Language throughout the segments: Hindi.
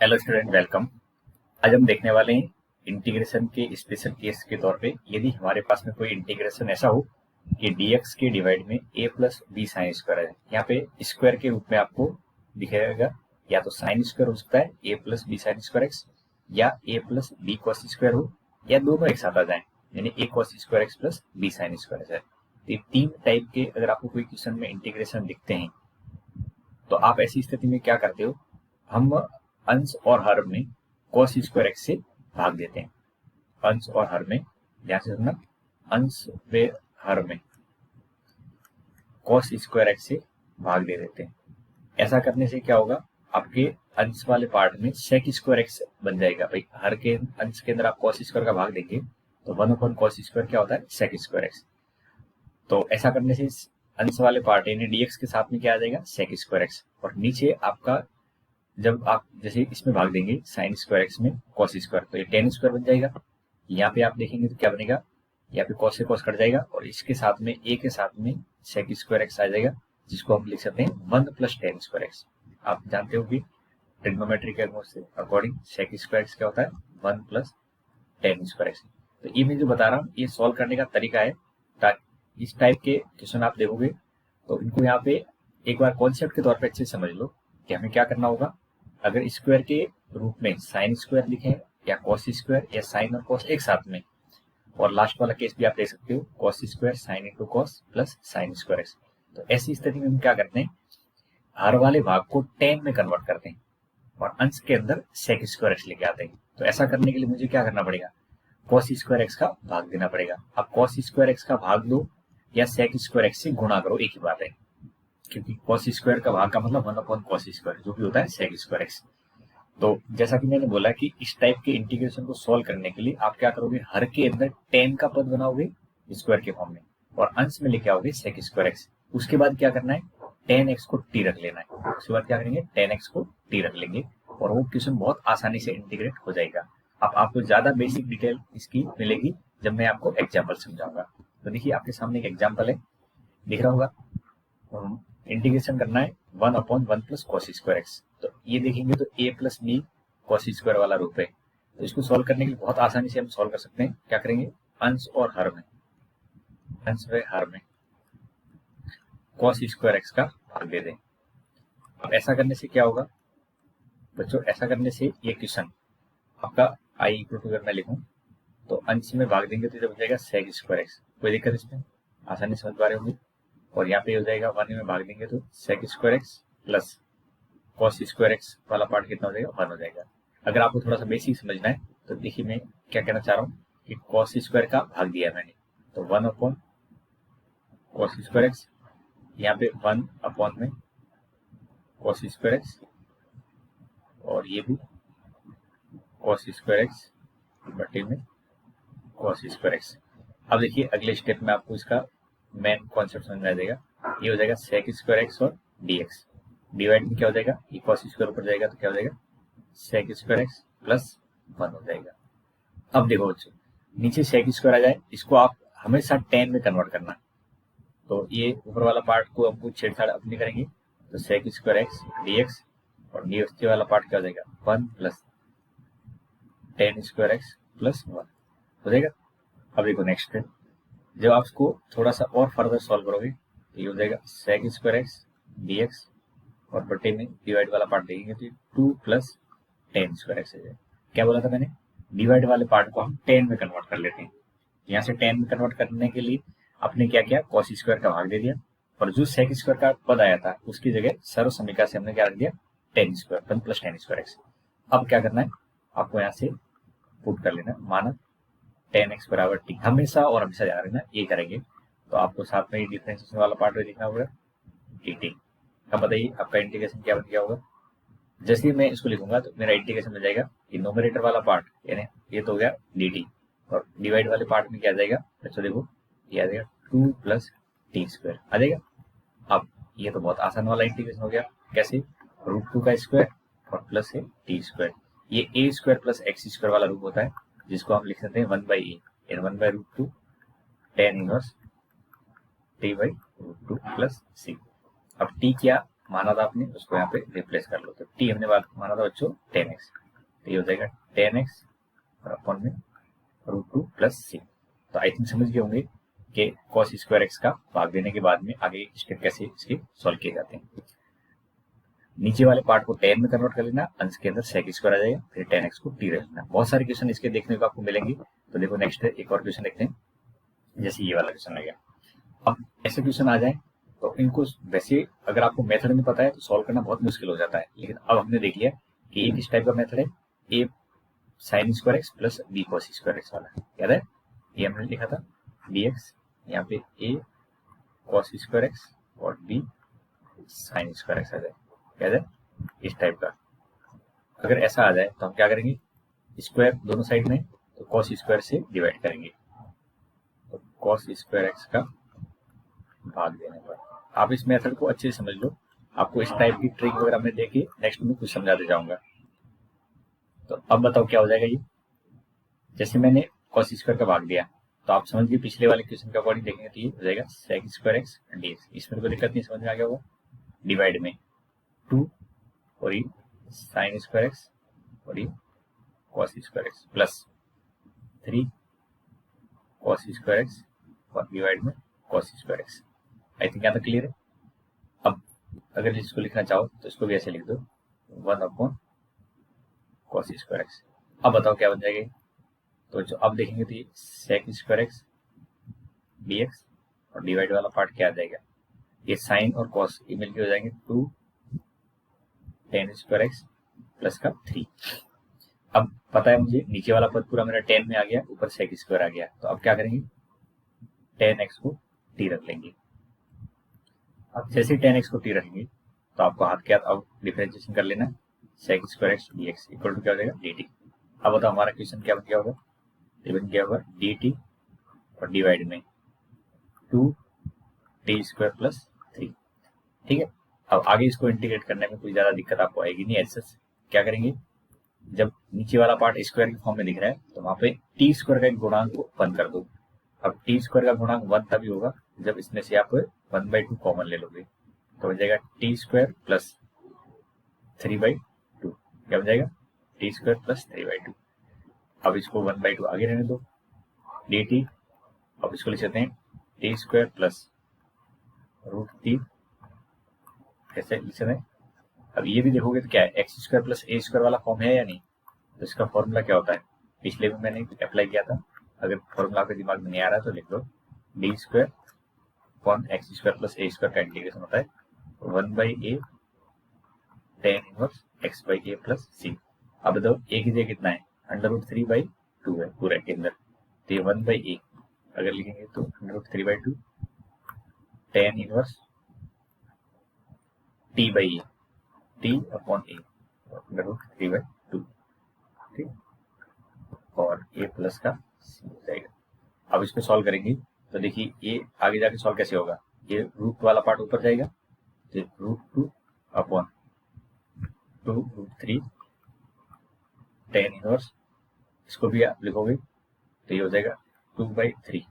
Hello student, welcome. आज हम देखने वाले हैं इंटीग्रेशन के स्पेशल केस के तौर पे। यदि हमारे पास में कोई इंटीग्रेशन ऐसा हो कि dx के डिवाइड में a plus B sine square है, यहाँ पे स्क्वायर के रूप में आपको दिखेगा। या तो साइन स्क्वायर हो सकता है a plus B sine square X, या a plus B cos square हो, या दोनों एक साथ आ जाए, यानी a cos square x plus B sine square है। तो ये तीन टाइप के अगर आपको कोई क्वेश्चन में इंटीग्रेशन दिखते हैं तो आप ऐसी स्थिति में क्या करते हो, हम अंश और हर में cos स्क्वायर एक्स से भाग देते हैं। अंश और हर में, ध्यान से सुनना, अंश व हर में cos स्क्वायर एक्स से भाग दे देते हैं। ऐसा करने से क्या होगा, आपके अंश वाले पार्ट में sec स्क्वायर एक्स बन जाएगा। भाई हर के अंश के अंदर आप cos स्क्वायर का भाग देंगे तो 1/cos स्क्वायर क्या होता है, sec स्क्वायर एक्स। तो ऐसा करने से अंश वाले पार्ट यानी dx के साथ में क्या आ जाएगा, sec स्क्वायर एक्स। और नीचे आपका जब आप जैसे इसमें भाग देंगे साइन स्क्वायर एक्स में कॉस स्क्वायर, तो ये टेन स्क्वायर बन जाएगा। यहाँ पे आप देखेंगे तो क्या बनेगा, यहाँ पे कॉस से कॉस कट जाएगा और इसके साथ में ए के साथ में सेक स्क्वायर एक्स आ जाएगा, जिसको हम लिख सकते हैं 1 प्लस टेन स्क्वायर एक्स। आप जानते हो कि ट्रिग्नोमेट्री के अकॉर्डिंग सेक स्क्वायर एक्स क्या होता है, 1 प्लस टेन स्क्वायर एक्स। तो ये मैं जो बता रहा हूँ ये सॉल्व करने का तरीका है, ताकि इस टाइप के क्वेश्चन आप देखोगे तो इनको यहाँ पे एक बार कॉन्सेप्ट के तौर पे अच्छे से समझ लो कि हमें क्या करना होगा। अगर स्क्वायर के रूप में साइन स्क्वायर लिखें या कॉस स्क्वायर या साइन और कॉस एक साथ में, और लास्ट वाला केस भी आप देख सकते हो, cos square sine into cos plus sign square x. तो ऐसी स्थिति में हम क्या करते हैं, हर वाले भाग को टेन में कन्वर्ट करते हैं और अंश के अंदर सेक स्क्वायर एक्स लेके आते हैं। तो ऐसा करने के लिए मुझे क्या करना पड़ेगा, कॉस स्क्वायर एक्स का भाग देना पड़ेगा। अब कॉस स्क्वायर एक्स का भाग दो या सेक स्क्वायर एक्स से गुणा करो, एक ही बात है, क्योंकि कॉस स्क्वायर का भाग का मतलब 1/cos स्क्वायर जो भी होता है सेक स्क्वायर एक्स। तो जैसा कि मैंने बोला कि इस टाइप के इंटीग्रेशन को सॉल्व करने के लिए आप क्या करोगे, हर के अंदर टेन का पद बनाओगे स्क्वायर के फॉर्म में और अंश में लेके आओगे सेक स्क्वायर एक्स। उसके बाद क्या करना है, टेन एक्स को टी रख लेना है। उसके बाद क्या करेंगे, टेन एक्स को टी रख लेंगे और वो क्वेश्चन बहुत आसानी से इंटीग्रेट हो जाएगा। अब आपको ज्यादा बेसिक डिटेल इसकी मिलेगी जब मैं आपको एग्जाम्पल समझाऊंगा। तो देखिए आपके सामने एक एग्जाम्पल है, दिख रहा होगा। इंटीग्रेशन करना है 1/1 प्लस कॉस स्क्वायर एक्स। तो ये देखेंगे तो a plus B cos square वाला रूप है। तो इसको सॉल्व करने के लिए बहुत आसानी से हम सॉल्व कर सकते हैं। क्या करेंगे, अंश और हर में, अंश व हर में कॉस स्क्वायर एक्स का भाग दे दें। अब ऐसा करने से क्या होगा बच्चों, ऐसा करने से ये क्वेश्चन आपका आई इक्वल टू, अगर मैं लिखूं तो अंश में भाग देंगे तो ये हो जाएगा सेक स्क्वायर एक्स। कोई दिक्कत इसमें, आसानी से समझ पा रहे होंगे। और यहाँ पे हो जाएगा 1 में भाग देंगे तो sec square x plus cos square x वाला पार्ट कितना हो जाएगा, 1 हो जाएगा। अगर आपको थोड़ा सा बेसिक समझना है तो देखिए मैं क्या कहना चाह रहा हूँ कि कॉस स्क्वायर का भाग दिया मैंने, तो 1/cos स्क्वायर एक्स, यहाँ पे 1 में कॉस स्क्वायर एक्स और ये भी कॉस स्क्वायर एक्स बटे में कॉस स्क्वायर एक्स। अब देखिए अगले स्टेप में आपको इसका मेन कॉन्सेप्ट समझ में आ जाएगा। ये हो जाएगा सेक स्क्वायर एक्स और dx डिवाइड में क्या हो जाएगा, ये कॉस स्क्वायर ऊपर जाएगा तो क्या हो जाएगा, सेक स्क्वायर एक्स प्लस 1 हो जाएगा। अब देखो बच्चों, नीचे सेक स्क्वायर आ जाए, इसको आप हमेशा टेन में कन्वर्ट करना। तो ये ऊपर वाला पार्ट को हम कुछ छेड़छाड़ अपनी करेंगे, तो सेक स्क्वायर एक्स dx और नीचे वाला पार्ट क्या हो जाएगा, 1 plus tan square x plus 1 हो जाएगा। अब देखो नेक्स्ट है, जब आप इसको थोड़ा सा और फर्दर सॉल्व करोगे तो ये हो जाएगा सेक स्क्वायर एक्स dx और बटे में डिवाइड वाला पार्ट देखेंगे तो 2 प्लस टेन स्क्वायर एक्स है। क्या बोला था मैंने, डिवाइड वाले पार्ट को हम टेन में कन्वर्ट कर लेते हैं। यहाँ से टेन में कन्वर्ट करने के लिए आपने क्या किया, कॉस स्क्वायर का भाग दे दिया और जो सेक स्क्वायर का पद आया था उसकी जगह सर्व समीकरण से हमने क्या रख दिया, ten square 1 plus tan square x. अब क्या करना है, आपको यहाँ से पुट कर लेना, माना टेन एक्स बराबर टी, हमेशा और हमेशा याद रखना ये करेंगे तो आपको साथ में डिफरेंशिएशन वाला पार्ट भी लिखना होगा टी टी। अब बताइए आपका इंटीग्रेशन क्या बन गया होगा। जैसे ही मैं इसको लिखूंगा तो मेरा इंटीग्रेशन में जाएगा कि नोमिनेटर वाला पार्ट यानी ये तो हो गया dt और डिवाइड वाले पार्ट में क्या आ जाएगा बच्चों, देखो ये आ जाएगा 2 प्लस टी स्क्वायर आ जाएगा। अब ये तो बहुत आसान वाला इंटीग्रेशन हो गया, कैसे, √2 का स्क्वायर और प्लस है टी स्क्वायर। ये ए स्क्वायर प्लस एक्स स्क्वायर वाला रूप होता है जिसको हम लिख सकते हैं 1/a यानी 1/√2 tan inverse T by √2 plus सी। अब टी क्या माना था आपने उसको यहाँ पे रिप्लेस कर लो। तो टी हमने बात माना था बच्चों 10x, तो ये हो जाएगा 10x और अपन में √2 प्लस सी। तो आई थिंक समझ गए होंगे कि cos स्क्वायर एक्स का भाग देने के बाद में आगे स्टेप कैसे इसके सॉल्व किए जाते हैं। नीचे वाले पार्ट को 10 में कन्वर्ट कर लेना, अंश के अंदर sec स्क्वायर आ जाएगा, फिर 10x को t रख लेना। बहुत सारे क्वेश्चन इसके देखने को आपको मिलेंगे। तो देखो नेक्स्ट एक और क्वेश्चन देखते हैं, जैसे ये वाला क्वेश्चन आ गया। अब ऐसे क्वेश्चन आ जाए तो इनको वैसे अगर आपको मेथड में पता है तो सॉल्व करना बहुत मुश्किल हो जाता है, लेकिन अब हमने देख लिया कि एक इस टाइप का मेथड है, a sine square x plus B cos square x वाला, याद है ये हमने लिखा था dx, यहाँ पे ए कॉस स्क्वायर एक्स और बी साइन स्क्वायर एक्स आ जाए, याद है इस टाइप का। अगर ऐसा आ जाए तो हम क्या करेंगे, स्क्वायर दोनों साइड में, तो कॉस स्क्वायर से डिवाइड करेंगे। तो कॉस स्क्वायर एक्स का भाग देने पर आप इस मेथड को अच्छे से समझ लो, आपको इस टाइप की ट्रिक वगैरह में देके नेक्स्ट में कुछ समझाते जाऊंगा। तो अब बताओ क्या हो जाएगा ये, जैसे मैंने कॉस स्क्वायर का भाग दिया तो आप समझ गए पिछले वाले क्वेश्चन का अकॉर्डिंग देखेंगे तो ये हो जाएगा सेक स्क्वायर एक्स dx, इसमें कोई दिक्कत नहीं, समझ में आ गया होगा। डिवाइड में 2 और ये साइन स्क्वायर एक्स और ये cos square x plus 3 cos square x और डिवाइड में cos square x. I think यहाँ तक क्लियर है। अब अगर इसको लिखना चाहो तो इसको भी ऐसे लिख दो 1 कॉस स्क्वायर एक्स। अब बताओ क्या बन जाएगा, तो जो अब देखेंगे तो ये सेक स्क्वायर एक्स dx और डिवाइड वाला पार्ट क्या आ जाएगा, ये साइन और कॉस ये मिलके हो जाएंगे 2 tan स्क्वायर एक्स प्लस का 3। अब पता है मुझे नीचे वाला पद पूरा मेरा 10 में आ गया, ऊपर सेक स्क्वायर आ गया, तो अब क्या करेंगे 10x को t रख लेंगे। अब जैसे ही 10x को t रखेंगे तो आपको हाथ के हाथ अब डिफरेंशिएशन कर लेना, sec square X dx equal to क्या हो जाएगा dt। अब बताओ हमारा क्वेश्चन क्या बन गया होगा, ये बन गया होगा dt और डिवाइड में 2t स्क्वायर प्लस 3। ठीक है, अब आगे इसको इंटीग्रेट करने में कोई ज्यादा दिक्कत आपको आएगी नहीं। ऐसे क्या करेंगे, जब नीचे वाला पार्ट स्क्वायर के फॉर्म में दिख रहा है तो वहां पे टी स्क्वायर का एक गुणांक को 1 कर दो। अब टी स्क्वायर का गुणांक 1 तभी होगा जब इसमें से आप 1/2 कॉमन ले लोगे, तो हो जाएगा टी स्क्वायर प्लस 3/2। क्या हो जाएगा टी स्क्वायर प्लस 3/2। अब इसको 1/2 आगे रहने दो dt। अब इसको लिख सकते हैं टी स्क्वायर प्लस √3, ऐसे लिख सकते हैं। अब ये भी देखोगे तो क्या है, x square plus a square वाला फॉर्म है या नहीं, तो इसका फॉर्मूला क्या होता है, पिछले में मैंने अप्लाई किया था। अगर फॉर्मूला आपके दिमाग में नहीं आ रहा है तो लिख लो d square upon x square plus a square का इंटीग्रेशन होता है 1/a tan inverse x by a plus सी। अब बताओ ए की जगह कितना है, √3/2 है पूरे के अंदर, तो ये 1/a अगर लिखेंगे तो √3/2 tan inverse t by a, t upon a √3/2, ठीक, और a प्लस का c हो जाएगा। अब इसको सॉल्व करेंगे तो देखिए ये आगे जाके सॉल्व कैसे होगा, ये रूट वाला पार्ट ऊपर जाएगा तो √2 अपॉन 2√3 tan इनवर्स, इसको भी आप लिखोगे तो ये हो जाएगा 2/3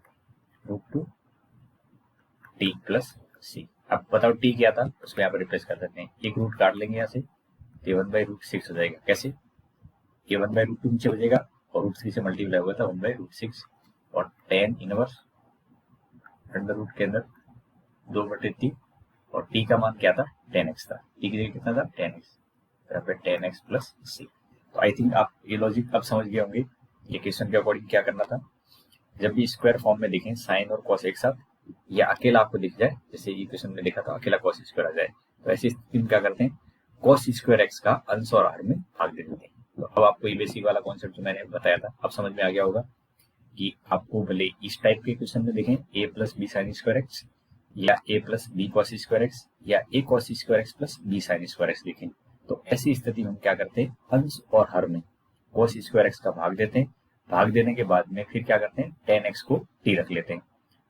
√2 t प्लस c। अब बताओ t क्या था, उसको यहाँ पर रिप्लेस कर देते हैं, एक रूट काट लेंगे यहाँ से, तो ये 1/√6 हो जाएगा। कैसे, ये 1/√2 नीचे बचेगा और √3 से मल्टीप्लाई हुआ था 1/√6 और tan इनवर्स अंडर रूट के अंदर 2/3 और t का मान क्या था 10x था, t की जगह कितना था 10x, तो यहाँ पे 10x प्लस c। तो आई थिंक आप ये लॉजिक अब समझ गए होंगे ये क्वेश्चन के अकॉर्डिंग क्या करना था। जब भी स्क्वायर फॉर्म में देखें साइन और कॉस एक साथ या अकेला आपको दिख जाए, जैसे ये क्वेश्चन में देखा था अकेला कॉस स्क्वायर आ जाए, तो ऐसी स्थिति में क्या करते हैं कॉस स्क्वायर एक्स का अंश और हर में भाग दे देते हैं। तो अब आपको ये बेसिक वाला कॉन्सेप्ट जो मैंने बताया था अब समझ में आ गया होगा कि आपको भले इस टाइप के क्वेश्चन में देखें a plus B sine square X या a plus B cos square X या a cos square x plus B sine square X देखें, तो ऐसी स्थिति में हम क्या करते हैं अंश और हर में कॉस स्क्वायर एक्स का भाग देते हैं। भाग देने के बाद में फिर क्या करते हैं tan x को t रख लेते हैं।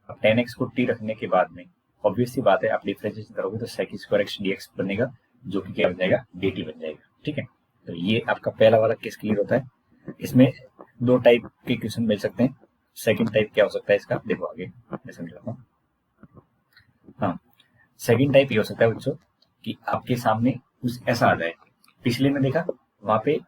अब tan x को t रखने के बाद में ऑब्वियस सी बात है आप डिफरेंशिएशन करोगे तो sec स्क्वायर एक्स dx बनेगा, जो कि क्या बन जाएगा dt बन जाएगा। ठीक है, तो ये आपका पहला वाला केस क्लियर होता है। इसमें दो टाइप के क्वेश्चन मिल सकते हैं। सेकंड टाइप क्या हो सकता है इसका, देखो आगे मैं समझाता हूँ। हाँ, सेकंड टाइप ये हो सकता है बच्चों कि आपके सामने कुछ ऐसा आ जाए। पिछले में देखा वहां पे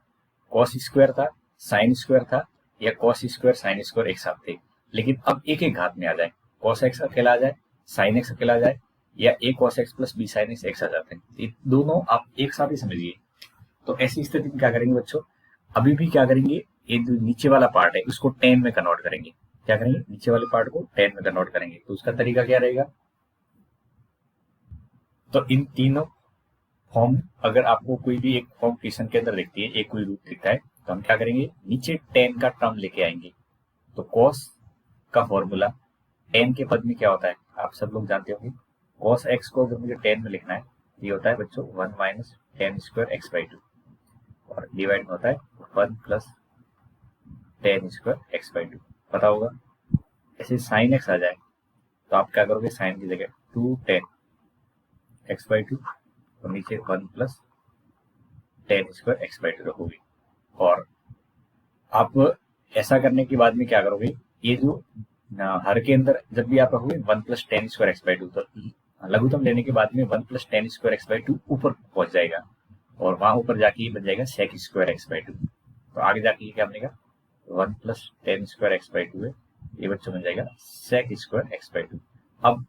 कॉस स्क्वायर था, साइन स्क्वायर था, या कॉस स्क्वायर साइन स्क्वायर एक साथ थे, लेकिन अब एक एक घात में आ जाए, कॉस एक्स अकेला आ जाए, साइन एक्स अकेला आ जाए, या a cos x plus B sine x एक साथ जाते हैं, ये दोनों आप एक साथ ही समझिए। तो ऐसी स्थिति में क्या करेंगे बच्चों, अभी भी क्या करेंगे, ये जो नीचे वाला पार्ट है उसको टेन में कन्वर्ट करेंगे। क्या करेंगे, नीचे वाले पार्ट को टेन में कन्वर्ट करेंगे। तो उसका तरीका क्या रहेगा, तो इन तीनों फॉर्म अगर आपको कोई भी एक फॉर्म क्वेश्चन के अंदर दिखती है, एक कोई रूप दिखता है, तो हम क्या करेंगे, नीचे टेन का टर्म लेके आएंगे। तो कॉस का फॉर्मूला टेन के पद में क्या होता है, आप सब लोग जानते होंगे। कॉस एक्स को अगर मुझे टेन में लिखना है, ये होता है बच्चों 1 minus ten square x by 2, और डिवाइड में होता है 1 plus tan square x by 2, पता होगा। ऐसे साइन एक्स आ जाए तो आप क्या करोगे, साइन की जगह 2 टेन एक्स बाई 2 और नीचे 1 plus tan square x by 2 रखोगे। और आप ऐसा करने के बाद में क्या करोगे, ये जो हर के अंदर जब भी आप रखोगे 1 plus tan square x by 2, तो लघुत्तम लेने के बाद में 1 plus tan square x by 2 ऊपर पहुंच जाएगा, और वहां ऊपर जाके ये बन जाएगा सेक स्क्वायर एक्स बाई 2। तो आगे जाके क्या बनेगा, 1 plus tan square x by 2 है, ये बच्चों बन जाएगा सेक स्क्वायर एक्स बाई 2। अब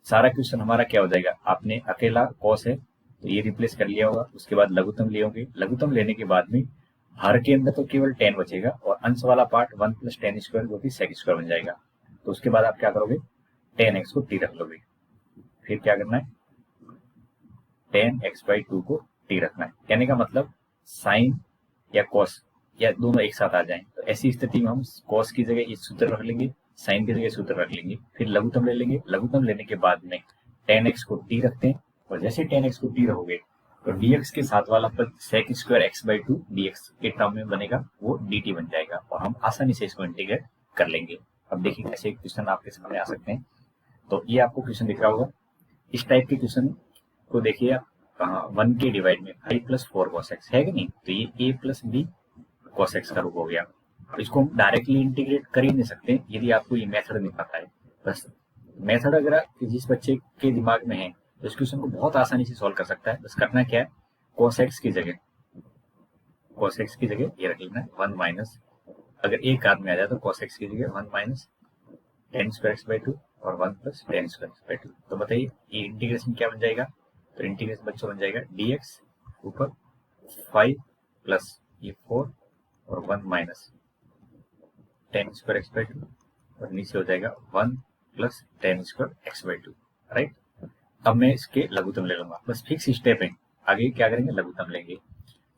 सारा क्वेश्चन हमारा क्या हो जाएगा, आपने अकेला कॉस है तो ये रिप्लेस कर लिया होगा, उसके बाद लघुत्तम लिए होंगे, लघुत्तम लेने के बाद में हर के अंदर तो केवल टेन बचेगा, और अंश वाला पार्ट 1 प्लस टेन स्क्वायर जो कि सेक स्क्वायर बन जाएगा। तो उसके बाद आप क्या करोगे, टेन एक्स को टी रख लोगे। फिर क्या करना है, टेन एक्स बाई 2 को टी रखना है। कहने का मतलब साइन या कॉस या दोनों एक साथ आ जाएं, तो ऐसी स्थिति में हम कॉस की जगह ये सूत्र रख लेंगे, साइन की जगह सूत्र रख लेंगे, फिर लघुत्तम ले लेंगे। लघुत्तम लेने के बाद में टेन एक्स को टी रखते हैं, और जैसे टेन एक्स को टी रहोगे तो dx के साथ वाला पद sec square x by 2 dx के टर्म में बनेगा, वो dt बन जाएगा, और हम आसानी से इसको इंटीग्रेट कर लेंगे। अब देखिए ऐसे क्वेश्चन आपके सामने आ सकते हैं। तो ये आपको क्वेश्चन दिख रहा होगा, इस टाइप के क्वेश्चन को देखिए आप, 1 के डिवाइड में 5 प्लस 4 कॉस एक्स है कि नहीं, तो ये a plus B cos X का रूप हो गया। अब इसको हम डायरेक्टली इंटीग्रेट कर ही नहीं सकते यदि आपको ये मेथड नहीं पता है। बस मेथड अगर जिस बच्चे के दिमाग में है तो इस क्वेश्चन को बहुत आसानी से सॉल्व कर सकता है। बस करना क्या है, cos x की जगह ये रख लेना है 1 माइनस, अगर एक हाथ में आ जाए तो cos x की जगह 1 minus ten square x by 2 और 1 plus tan square x by 2। तो बताइए ये इंटीग्रेशन क्या बन जाएगा, तो इंटीग्रेशन बच्चों बन जाएगा dx ऊपर 5 प्लस ये 4 और 1 minus ten square x by 2, और नीचे हो जाएगा 1 plus tan square x by 2, right. अब मैं इसके लघुत्तम ले लूंगा, बस फिक्स स्टेप है, आगे क्या करेंगे, लघुत्तम लेंगे।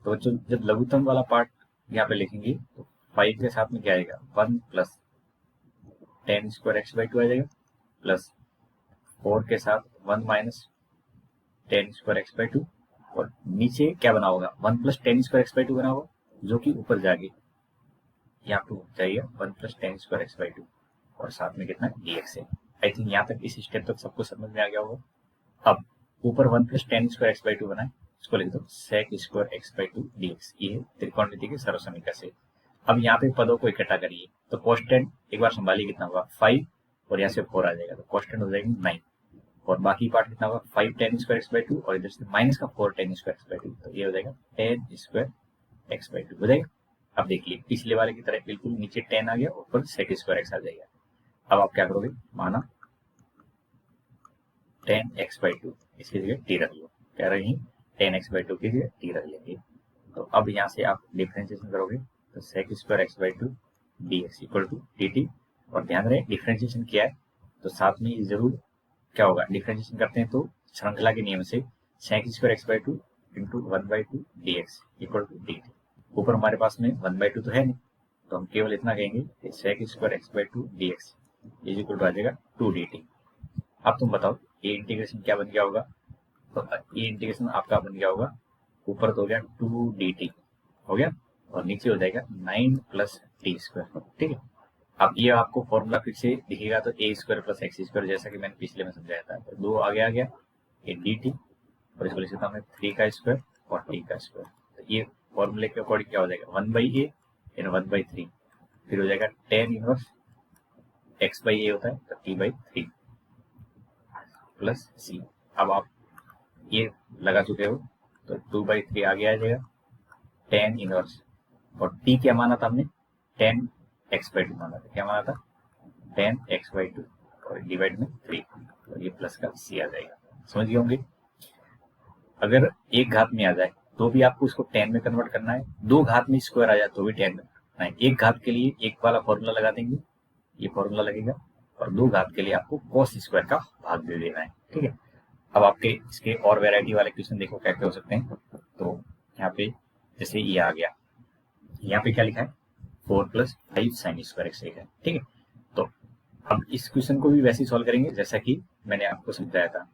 तो जब लघुत्तम वाला पार्ट यहाँ पे लिखेंगे तो 5 के साथ में क्या आएगा, 1 plus tan square x by 2 आ जाएगा, प्लस 4 के साथ 1 minus ten square x by 2, और नीचे क्या बना होगा, 1 plus tan square x by 2 बना होगा, जो कि ऊपर जाके यहाँ पे जाइए 1 plus tan square x by 2, और साथ में कितना dx है। आई थिंक यहाँ तक इस स्टेप तक सबको समझ में आ गया होगा। अब ऊपर 1 plus tan square x by 2 बनाए, इसको लिख दो sec square x by 2 dx, ये त्रिकोणमिति के सर्व समीकरण से। अब यहाँ पे पदों को इकट्ठा करिए, तो कॉन्स्टेंट एक बार संभालिए कितना होगा 5, और यहाँ से 4 आ जाएगा, तो कॉन्स्टेंट हो जाएगी 9, और बाकी पार्ट कितना होगा 5 टेन स्क्वायर एक्स बाई 2, और इधर से माइनस का 4 टेन स्क्वायर एक्स बाई 2, तो ये हो जाएगा टेन स्क्वायर एक्स बाई 2 हो जाएगा। अब देखिए पिछले वाले की तरह बिल्कुल नीचे 10 आ गया, ऊपर सेक स्क्वायर एक्स आ जाएगा। अब आप क्या करोगे, माना 10 एक्स बाई 2, इसकी जगह टी रख लो, क्या रही 10 एक्स बाई 2 की जगह टी रख लेंगे। तो अब यहाँ से आप डिफरेंशिएशन करोगे, तो sec square x by 2 D X equal to D T, और ध्यान रहे डिफरेंशिएशन किया है तो साथ में जरूर क्या होगा, डिफरेंशिएशन करते हैं तो श्रृंखला के नियम से sec square x by 2 into 1 by 2 D X equal to D T. ऊपर हमारे पास में 1 बाई 2 तो है नहीं, तो हम केवल इतना कहेंगे कि sec square x by 2 D x is equal to आ जाएगा 2 डी टी। अब तुम बताओ ये इंटीग्रेशन क्या बन गया होगा, तो ये इंटीग्रेशन आपका बन गया होगा, ऊपर तो हो गया 2 डी टी हो गया, और नीचे हो जाएगा 9 प्लस टी स्क्वायर, ठीक है। अब ये आपको फॉर्मूला फिर से दिखेगा, तो ए स्क्वायर प्लस एक्स स्क्वायर, जैसा कि मैंने पिछले में समझाया था, तो 2 आगे आ गया ये डी टी, और इसको लिख सकता हूँ 3 का स्क्वायर और टी का स्क्वायर। तो ये फॉर्मूले के अकॉर्डिंग क्या हो जाएगा 1 बाई ए इन 1 बाई 3, फिर हो जाएगा 10 इनवर्स एक्स बाई ए होता है तो टी बाई 3 प्लस सी। अब आप ये लगा चुके हो, तो 2/3 आगे आ जाएगा, tan इनवर्स। और t क्या माना था हमने, tan x/2 माना था। क्या माना था, tan x/2 और डिवाइड में 3, और ये प्लस का c आ जाएगा। समझ गए होंगे। अगर एक घात में आ जाए तो भी आपको उसको 10 में कन्वर्ट करना है, दो घात में स्क्वायर आ जाए तो भी 10 में करना है। एक घात के लिए एक वाला फॉर्मूला लगा देंगे, ये फॉर्मूला लगेगा, और दो घात के लिए आपको cos स्क्वायर का भाग दे देना है। ठीक है। अब आपके इसके और वैरायटी वाले क्वेश्चन देखो कैसे हो सकते हैं। तो यहाँ पे जैसे ये आ गया, यहाँ पे क्या लिखा है, 4 + 5 sin स्क्वायर x है। ठीक है। तो अब इस क्वेश्चन को भी वैसे ही सॉल्व करेंगे जैसा कि मैंने आपको समझाया था।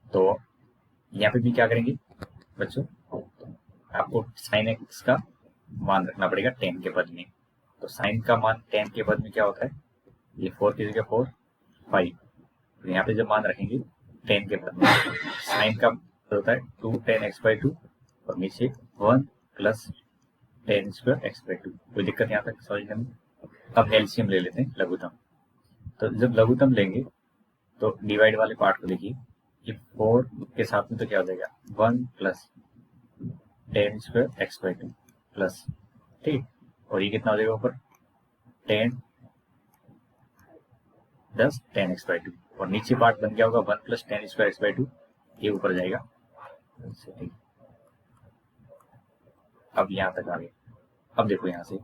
तो यहाँ पे भी क्या करेंगे बच्चों, आपको साइन एक्स का मान रखना पड़ेगा 10 के पद में। तो साइन का मान 10 के पद में क्या होता है, ये 4 की जगह 4, 5। तो यहाँ पे जब मान रखेंगे 10 के पद में, साइन का होता है 2 tan x/2 और नीचे 1 + tan स्क्वायर x/2। कोई दिक्कत यहाँ तक समझने में। अब एलसीएम ले लेते हैं, लघुत्तम। तो जब लघुत्तम लेंगे तो डिवाइड वाले पार्ट को देखिए, ये 4 के साथ में तो क्या हो जाएगा, 1 + tan स्क्वायर x/2 प्लस, ठीक। और ये कितना हो जाएगा ऊपर, 10 tan x/2, और नीचे पार्ट बन गया होगा 1 + tan स्क्वायर x/2, ये ऊपर जाएगा। ठीक, अब यहाँ तक आ गए। अब देखो यहाँ से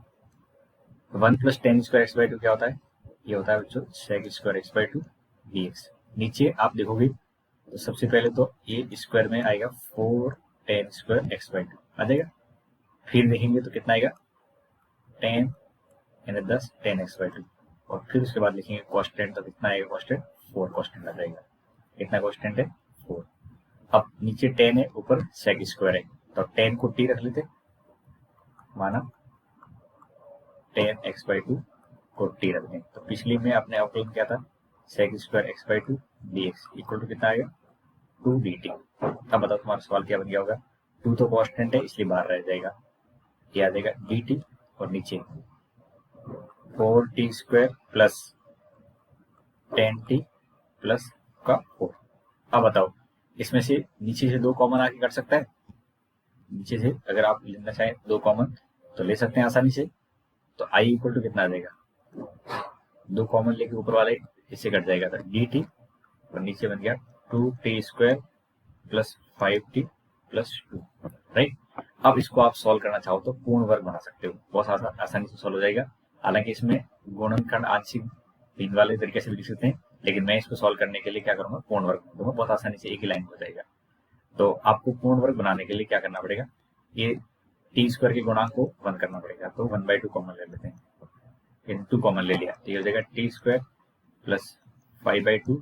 1 + tan स्क्वायर x/2 क्या होता है, ये होता है बच्चों sec स्क्वायर x/2 dx। नीचे आप देखोगे तो सबसे पहले तो ये स्क्वायर में आएगा 4 tan स्क्वायर x/2 आ जाएगा। फिर देखेंगे तो कितना आएगा, 10 यानी 10 tan x/2, और फिर उसके बाद लिखेंगे कॉन्स्टेंट, तो कितना आएगा कॉन्स्टेंट, 4 कॉन्स्टेंट आ जाएगा। कितना कॉन्स्टेंट है, 4। अब नीचे 10 है, ऊपर sec स्क्वायर है, तो 10 को t रख लेते, माना tan x/2 को t रख दें। तो पिछली में अपने अवकलन क्या था, sec square x/2 dx equal to कितना आएगा, 2 dt। अब बताओ तुम्हारा सवाल क्या बन गया होगा, 2 तो कॉन्स्टेंट है इसलिए बाहर रह जाएगा, ये आ जाएगा dt, और नीचे 4t square plus 10t plus का 4। अब बताओ इसमें से नीचे से 2 कॉमन आके कर सकता है, नीचे से अगर आप लेना चाहें 2 कॉमन तो ले सकते हैं आसानी से। तो i इक्वल टू कितना आ जाएगा, 2 कॉमन लेके ऊपर वाले इससे कट जाएगा, तो dt, और नीचे बन गया 2t square plus 5t plus 2, right. अब इसको आप सॉल्व करना चाहो तो पूर्ण वर्ग बना सकते हो, बहुत आसानी से सॉल्व हो जाएगा। हालांकि इसमें गुणनखंड आंशिक भिन्न वाले तरीके से भी लिख सकते हैं, लेकिन मैं इसको सॉल्व करने के लिए क्या करूंगा, पूर्ण वर्ग बना दूंगा, बहुत आसानी से एक ही लाइन हो जाएगा। तो आपको पूर्ण वर्ग बनाने के लिए क्या करना पड़ेगा, ये टी स्क्वायर के गुणांक को 1 करना पड़ेगा। तो 1/2 कॉमन ले लेते हैं, इन 2 कॉमन ले लिया तो ये हो जाएगा T square plus 5/2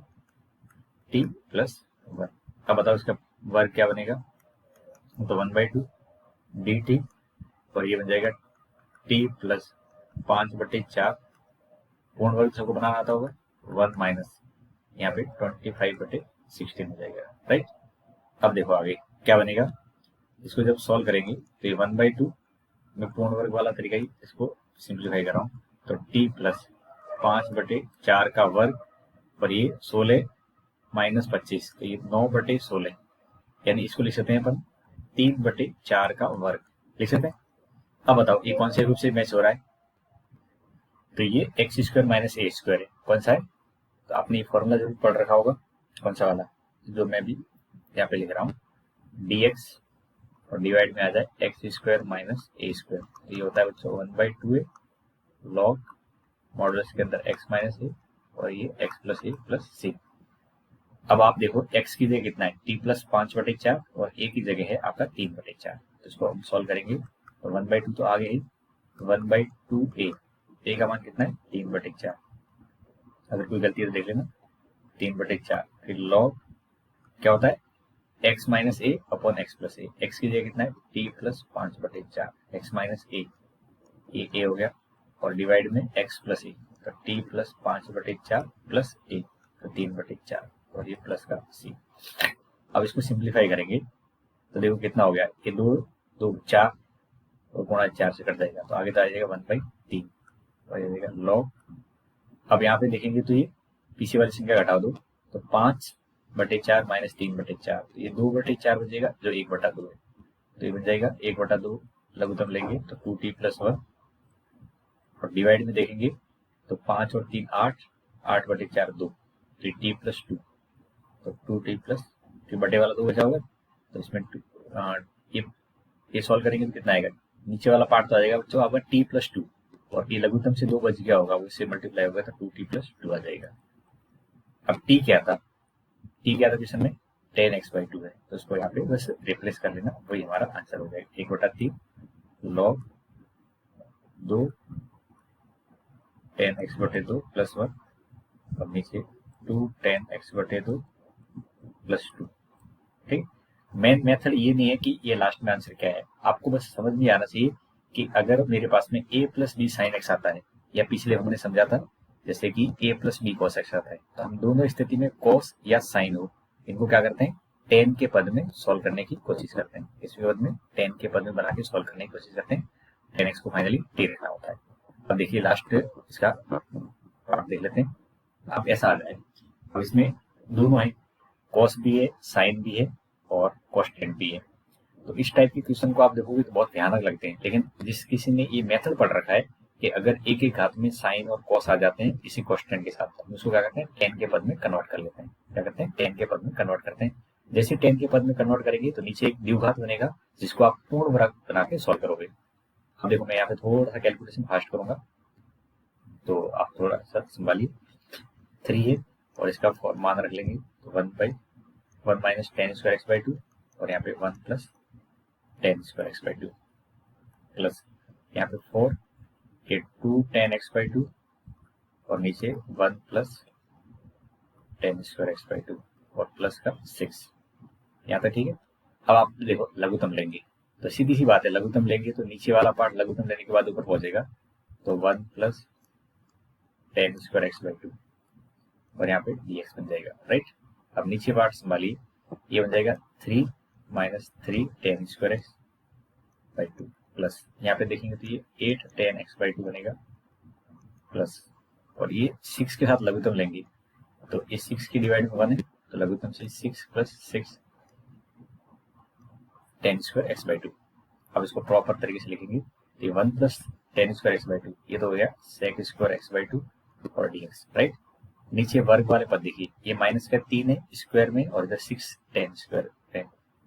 T plus 1। अब बताओ इसका वर्ग क्या बनेगा, तो 1/2 dt, और ये बन जाएगा t प्लस 5/4। पूर्ण वर्ग सबको बनाना आता होगा, 1 माइनस यहाँ पे 25/16 हो जाएगा, राइट। अब देखो आगे क्या बनेगा, इसको जब सॉल्व करेंगे तो ये 1/2 मैं पूर्ण वर्ग वाला तरीका ही इसको सिंप्लीफाई कर रहा हूँ, तो t प्लस 5/4 का वर्ग, और ये 16 माइनस 25, तो ये 9/16, यानी इसको लिख सकते हैं अपन 3/4 का वर्ग लिख सकते हैं। अब बताओ ये कौन से रूप से मैच हो रहा है, तो ये एक्स स्क्वायर माइनस ए स्क्वायर है, कौन सा है, तो आपने ये फॉर्मूला जरूर पढ़ रखा होगा, कौन सा वाला, जो मैं भी यहाँ पे लिख रहा हूँ, dx और डिवाइड में आ जाए एक्स स्क्वायर माइनस ए स्क्वायर, तो ये होता है बच्चों 1/2 है लॉग मॉडुलस के अंदर x माइनस ए, और ये x प्लस ए प्लस सी। अब आप देखो x की जगह कितना है, t प्लस 5/4, और a की जगह है आपका 3/4। तो इसको हम सॉल्व करेंगे तो 1/2 तो आगे ही, 1/2 a का मान कितना है 3/4, अगर कोई गलती है तो देख लेना, 3/4। फिर लॉग क्या होता है, x माइनस ए अपॉन एक्स प्लस ए, एक्स की जगह कितना है t प्लस 5/4, एक्स माइनस ए हो गया, और डिवाइड में x प्लस ए, तो t प्लस 5/4 प्लस ए, तो 3/4, और ये प्लस का c। अब इसको सिंप्लीफाई करेंगे तो देखो कितना हो गया, ये 2 4 और गुणा 4 से कट जाएगा, तो आगे तो आ जाएगा 1/3, और ये लॉग। अब यहाँ पे देखेंगे तो ये पीछे वाली संख्या घटा दो, तो 5 3/4 माइनस 3/4, तो ये 2/4 बचेगा जो 1/2 है, तो ये बन जाएगा 1/2। लघुत्तम लेंगे तो 2t + 1, और डिवाइड में देखेंगे तो 5 और 3 8, 8/4 2, तो t + 2, तो 2t + बटे वाला 2 बचा होगा, तो इसमें ये सॉल्व करेंगे तो कितना आएगा, नीचे वाला पार्ट तो आ जाएगा बच्चों आपका t + 2, और ये लघुत्तम से 2 बच गया होगा, वो इससे मल्टीप्लाई होगा तो 2t + 2 आ जाएगा। अब t क्या था क्वेश्चन में 10x/2 है, तो उसको यहाँ पे बस रिप्लेस कर लेना, वही हमारा आंसर हो जाएगा। 1/3 log 2 10x/2 + 1, और नीचे 2 10x/2 + 2। ठीक, मेन मेथड ये नहीं है कि ये लास्ट में आंसर क्या है, आपको बस समझ में आना चाहिए कि अगर मेरे पास में a + b sin x आता है, या पिछले हमने समझा था जैसे कि a + b cos x आता है, तो हम दोनों स्थिति में cos या sin हो, इनको क्या करते हैं, tan के पद में सॉल्व करने की कोशिश करते हैं। इसके पद में tan के पद में बना के सॉल्व करने की कोशिश करते हैं, tan x को फाइनली t रखना होता है। अब देखिए लास्ट इसका आप देख लेते हैं। अब ऐसा आ जाए, अब इसमें दोनों है, cos भी है, sin भी है, और कॉन्स्टेंट भी है, तो इस टाइप के क्वेश्चन को आप देखोगे तो बहुत भयानक लगते हैं, लेकिन जिस किसी ने ये मेथड पढ़ रखा है कि अगर एक एक घात में साइन और कॉस आ जाते हैं इसी कॉन्स्टेंट के साथ, तो उसको क्या करते हैं, टेन के पद में कन्वर्ट कर लेते हैं। क्या करते हैं, टेन के पद में कन्वर्ट करते हैं। जैसे टेन के पद में कन्वर्ट करेंगे तो नीचे एक द्विघात बनेगा, जिसको आप पूर्ण वर्ग बना के सॉल्व करोगे। अब देखो मैं यहाँ पे थोड़ा सा कैलकुलेशन फास्ट करूंगा, तो आप थोड़ा सा संभालिए। 3 है, और इसका मान रख लेंगे तो 1/1 माइनस tan² x/2, और यहाँ पे 1 + tan² x/2 प्लस यहाँ पे 4 के 2 tan x/2, और नीचे 1 + tan² x/2, और प्लस का 6, यहाँ पे ठीक है। अब आप देखो लघुत्तम लेंगे तो सीधी सी बात है, लघुत्तम लेंगे तो नीचे वाला पार्ट लघुत्तम लेने के बाद ऊपर पहुंचेगा, तो 1 + tan² x/2, और यहाँ पे dx बन जाएगा, राइट। अब नीचे पार्ट संभालिए, ये बन जाएगा 3 - 3 tan² x/2 प्लस यहाँ पे देखेंगे तो ये 8 tan x/2 बनेगा, प्लस, और ये 6 के साथ लघुत्तम लेंगे तो ये 6 की डिवाइड में 1 है, तो लघुत्तम से 6 + 6 tan² x/2। अब इसको प्रॉपर तरीके से लिखेंगे तो ये 1 + tan² x/2, ये तो हो गया sec² x/2 और dx, राइट। नीचे वर्ग वाले पद देखिए, ये माइनस का 3 है स्क्वायर में, और इधर 6 tan² है,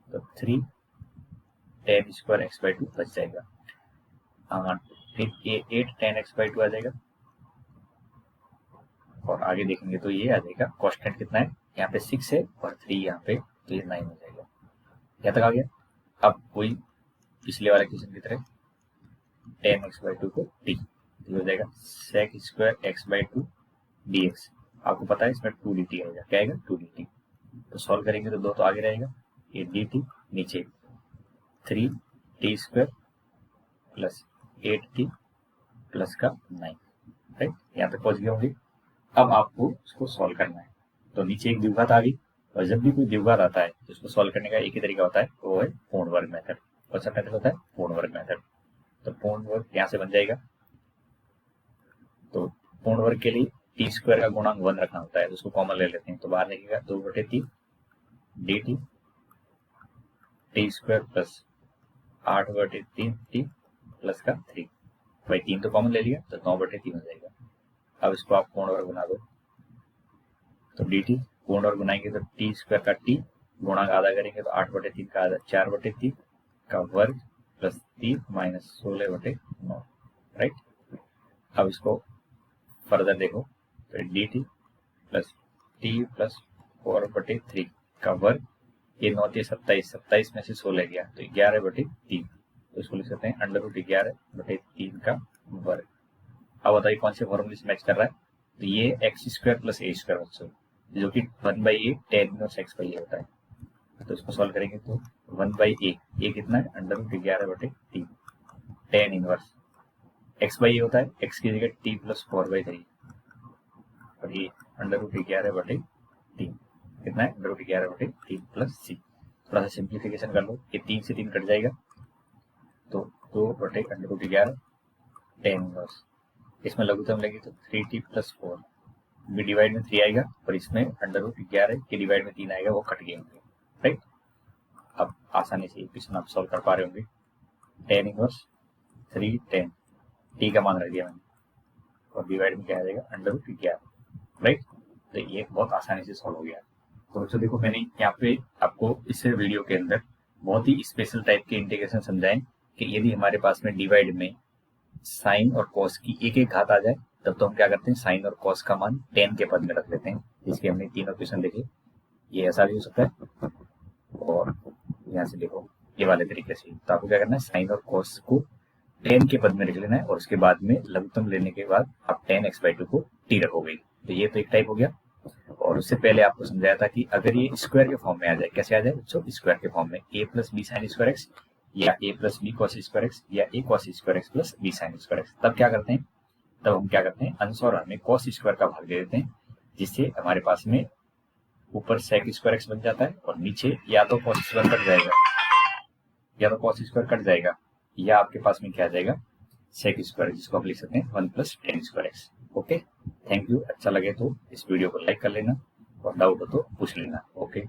तो 3 tan² x/2 बच जाएगा। फिर ये 8 tan x/2 आ जाएगा, और आगे देखेंगे तो ये आ जाएगा, कांस्टेंट कितना है यहाँ पे 6 है, और 3 यहाँ पे, तो ये 9 हो जाएगा। यहाँ तक आ गया। अब कोई पिछले वाले क्वेश्चन की तरह tan x/2 को t, तो हो जाएगा sec² x/2 dx। आपको पता है इसमें 2dt आएगा, क्या आएगा, 2dt। तो सॉल्व करेंगे तो 2 तो आगे रहेगा, ये dt, नीचे 3t² प्लस 8t प्लस का 9, राइट। यहाँ तक पहुंच गए होंगे। अब आपको इसको सॉल्व करना है, तो नीचे एक द्विघात आ गई, और जब भी कोई द्विघात आता है तो इसको सॉल्व करने का एक ही तरीका होता है, वो है पूर्ण वर्ग मेथड। कौन सा मेथड होता है, पूर्ण वर्ग मेथड। तो पूर्ण वर्ग यहाँ से बन जाएगा, तो पूर्ण वर्ग के लिए t² का गुणांक 1 रखना होता है, तो उसको कॉमन ले लेते हैं, तो बाहर निकलेगा 2/3 dt t² plus 8/3 t plus का 3, भाई 3 तो कॉमन ले लिया तो 9/3 हो जाएगा। अब इसको आप पूर्ण वर्ग बना दो, तो dt पूर्ण वर्ग बनाएंगे तो t² का t गुणांक आधा करेंगे तो 8/3 का आधा 4/3 का वर्ग प्लस 3 माइनस 16/9, राइट। अब इसको फर्दर देखो, तो dt प्लस t प्लस 4/3 का वर्ग, ये 9 × 27, 27 में से 16 गया तो 11/3, तो इसको लिख सकते हैं √11/3 का वर्ग। अब बताइए कौन से फॉर्मूले से मैच कर रहा है, तो ये x² प्लस a² बच्चों, जो कि 1/a tan x/a होता है, तो इसको सॉल्व करेंगे तो 1/a, ये कितना है, √11/3 tan इनवर्स x/a होता है, x की जगह t प्लस 4/3, और ये √11/3 कितना है, √11/3 प्लस c। थोड़ा सा सिंप्लीफिकेशन कर लो, ये 3 से 3 कट जाएगा, तो 2/√11 tan इनवर्स, इसमें लघुत्तम लेंगे तो 3t प्लस 4, बी डिवाइड में 3 आएगा और इसमें अंडर रूट 11 के डिवाइड में 3 आएगा, वो कट गए होंगे, राइट। अब आसानी से क्वेश्चन आप सॉल्व कर पा रहे होंगे। टेन इनवर्स 3 10 टी का मान रख दिया मैंने और डिवाइड में क्या आ जाएगा अंडर रूट 11, राइट। तो ये बहुत आसानी से सॉल्व हो गया। तो बच्चों देखो मैंने यहाँ पे आपको इस वीडियो के अंदर बहुत ही स्पेशल टाइप के इंटीग्रेशन समझाएं कि यदि हमारे पास में डिवाइड में साइन और कॉस की एक एक घात आ जाए तब तो हम क्या करते हैं, साइन और कॉस का मान 10 के पद में रख लेते हैं, जिसके हमने तीनों क्वेश्चन देखे। ये ऐसा भी हो सकता है और यहाँ से देखो ये वाले तरीके से। तो आपको क्या करना है, साइन और कॉस को 10 के पद में रख लेना है और उसके बाद में लघुत्तम लेने के बाद आप 10x/2 को टी रखोगे। तो ये तो एक टाइप हो गया। और उससे पहले आपको समझाया था कि अगर ये स्क्वायर के फॉर्म में आ जाए, कैसे आ जाए बच्चों, स्क्वायर के फॉर्म में a plus B sine square X या a plus B cos square X या a cos square x plus B sine square X, तब क्या करते हैं, तब हम क्या करते हैं, अंश और हर में कॉस स्क्वायर का भाग दे देते हैं, जिससे हमारे पास में ऊपर सेक स्क्वायर एक्स बन जाता है और नीचे या तो कॉस स्क्वायर कट जाएगा या आपके पास में क्या आ जाएगा, सेक स्क्वायर, जिसको आप लिख सकते हैं 1 + tan square x. Okay, thank you. अच्छा लगे तो इस वीडियो को लाइक कर लेना और डाउट हो तो पूछ लेना। ओके।